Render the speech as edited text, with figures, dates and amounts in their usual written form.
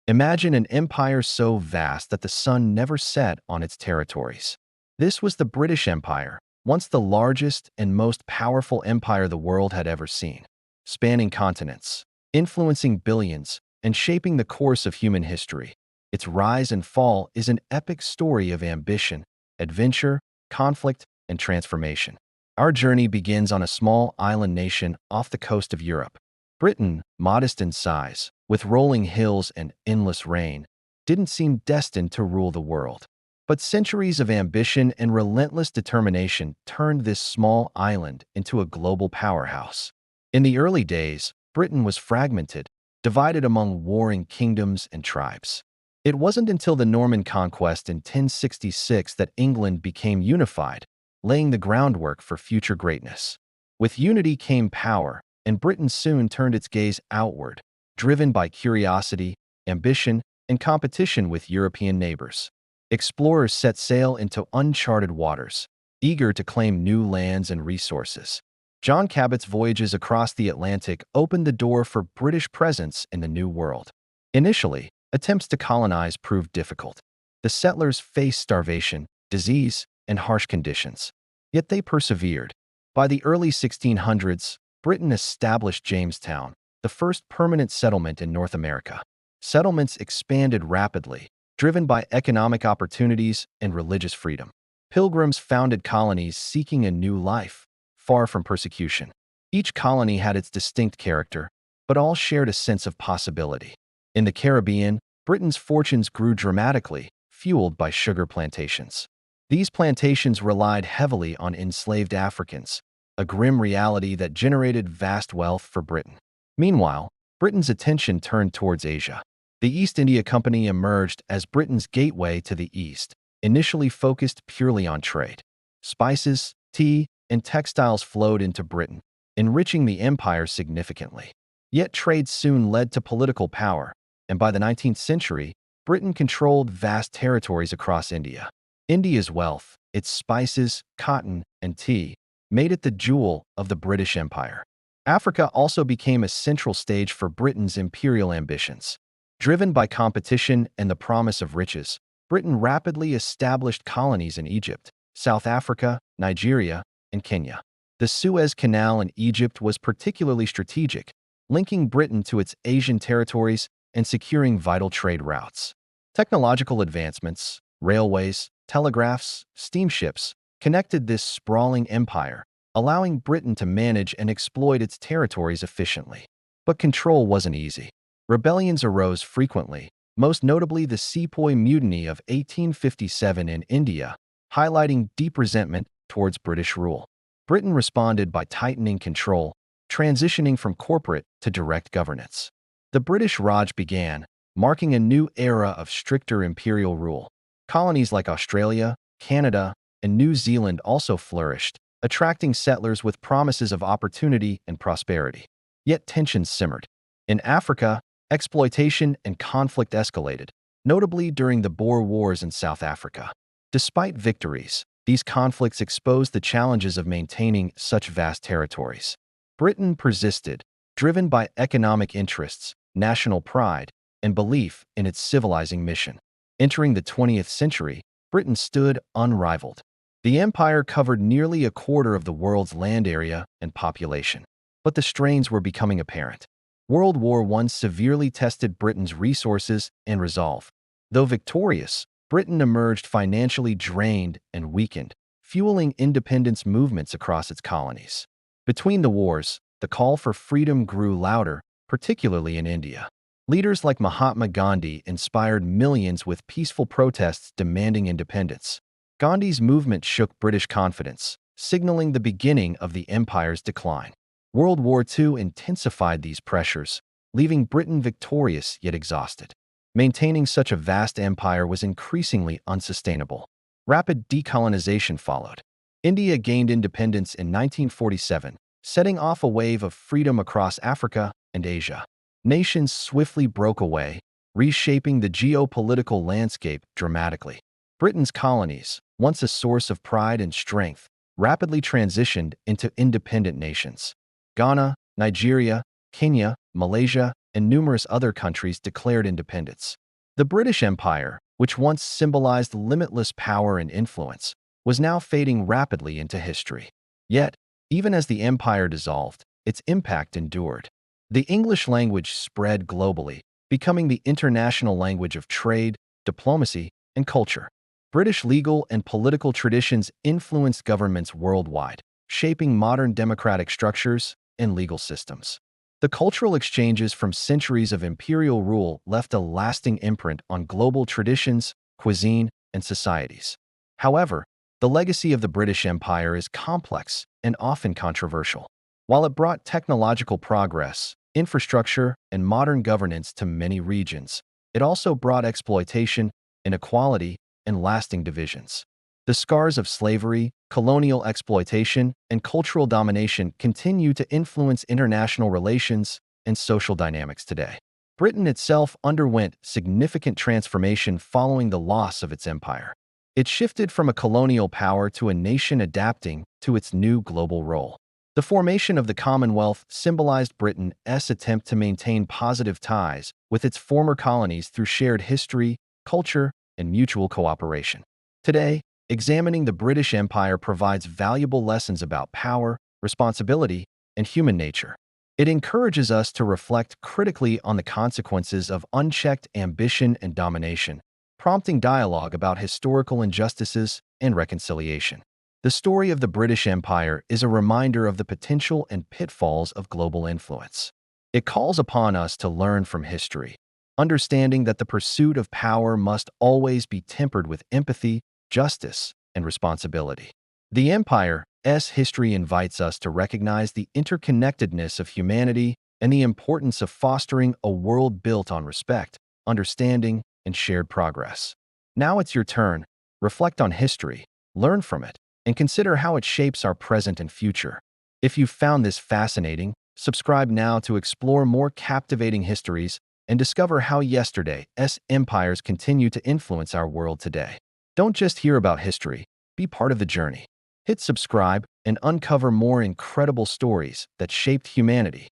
Imagine an empire so vast that the sun never set on its territories. This was the British Empire, once the largest and most powerful empire the world had ever seen, spanning continents, influencing billions, and shaping the course of human history. Its rise and fall is an epic story of ambition, adventure, conflict, and transformation. Our journey begins on a small island nation off the coast of Europe. Britain, modest in size, with rolling hills and endless rain, didn't seem destined to rule the world. But centuries of ambition and relentless determination turned this small island into a global powerhouse. In the early days, Britain was fragmented, divided among warring kingdoms and tribes. It wasn't until the Norman conquest in 1066 that England became unified, laying the groundwork for future greatness. With unity came power, and Britain soon turned its gaze outward, driven by curiosity, ambition, and competition with European neighbors. Explorers set sail into uncharted waters, eager to claim new lands and resources. John Cabot's voyages across the Atlantic opened the door for British presence in the New World. Initially, attempts to colonize proved difficult. The settlers faced starvation, disease, and harsh conditions. Yet they persevered. By the early 1600s, Britain established Jamestown, the first permanent settlement in North America. Settlements expanded rapidly, driven by economic opportunities and religious freedom. Pilgrims founded colonies seeking a new life, far from persecution. Each colony had its distinct character, but all shared a sense of possibility. In the Caribbean, Britain's fortunes grew dramatically, fueled by sugar plantations. These plantations relied heavily on enslaved Africans, a grim reality that generated vast wealth for Britain. Meanwhile, Britain's attention turned towards Asia. The East India Company emerged as Britain's gateway to the East, initially focused purely on trade. Spices, tea, and textiles flowed into Britain, enriching the empire significantly. Yet trade soon led to political power, and by the 19th century, Britain controlled vast territories across India. India's wealth, its spices, cotton, and tea, made it the jewel of the British Empire. Africa also became a central stage for Britain's imperial ambitions. Driven by competition and the promise of riches, Britain rapidly established colonies in Egypt, South Africa, Nigeria, and Kenya. The Suez Canal in Egypt was particularly strategic, linking Britain to its Asian territories and securing vital trade routes. Technological advancements, railways, telegraphs, steamships, connected this sprawling empire, allowing Britain to manage and exploit its territories efficiently. But control wasn't easy. Rebellions arose frequently, most notably the Sepoy Mutiny of 1857 in India, highlighting deep resentment towards British rule. Britain responded by tightening control, transitioning from corporate to direct governance. The British Raj began, marking a new era of stricter imperial rule. Colonies like Australia, Canada, and New Zealand also flourished, attracting settlers with promises of opportunity and prosperity. Yet tensions simmered. In Africa, exploitation and conflict escalated, notably during the Boer Wars in South Africa. Despite victories, these conflicts exposed the challenges of maintaining such vast territories. Britain persisted, driven by economic interests, national pride, and belief in its civilizing mission. Entering the 20th century, Britain stood unrivaled. The empire covered nearly a quarter of the world's land area and population. But the strains were becoming apparent. World War I severely tested Britain's resources and resolve. Though victorious, Britain emerged financially drained and weakened, fueling independence movements across its colonies. Between the wars, the call for freedom grew louder, particularly in India. Leaders like Mahatma Gandhi inspired millions with peaceful protests demanding independence. Gandhi's movement shook British confidence, signaling the beginning of the empire's decline. World War II intensified these pressures, leaving Britain victorious yet exhausted. Maintaining such a vast empire was increasingly unsustainable. Rapid decolonization followed. India gained independence in 1947, setting off a wave of freedom across Africa and Asia. Nations swiftly broke away, reshaping the geopolitical landscape dramatically. Britain's colonies, once a source of pride and strength, rapidly transitioned into independent nations. Ghana, Nigeria, Kenya, Malaysia, and numerous other countries declared independence. The British Empire, which once symbolized limitless power and influence, was now fading rapidly into history. Yet, even as the empire dissolved, its impact endured. The English language spread globally, becoming the international language of trade, diplomacy, and culture. British legal and political traditions influenced governments worldwide, shaping modern democratic structures and legal systems. The cultural exchanges from centuries of imperial rule left a lasting imprint on global traditions, cuisine, and societies. However, the legacy of the British Empire is complex and often controversial. While it brought technological progress, infrastructure, and modern governance to many regions, it also brought exploitation, inequality, and lasting divisions. The scars of slavery, colonial exploitation, and cultural domination continue to influence international relations and social dynamics today. Britain itself underwent significant transformation following the loss of its empire. It shifted from a colonial power to a nation adapting to its new global role. The formation of the Commonwealth symbolized Britain's attempt to maintain positive ties with its former colonies through shared history, culture, and mutual cooperation. Today, examining the British Empire provides valuable lessons about power, responsibility, and human nature. It encourages us to reflect critically on the consequences of unchecked ambition and domination, prompting dialogue about historical injustices and reconciliation. The story of the British Empire is a reminder of the potential and pitfalls of global influence. It calls upon us to learn from history, understanding that the pursuit of power must always be tempered with empathy, justice, and responsibility. The empire's history invites us to recognize the interconnectedness of humanity and the importance of fostering a world built on respect, understanding, and shared progress. Now it's your turn. Reflect on history, learn from it, and consider how it shapes our present and future. If you've found this fascinating, subscribe now to explore more captivating histories and discover how yesterday's empires continue to influence our world today. Don't just hear about history, be part of the journey. Hit subscribe and uncover more incredible stories that shaped humanity.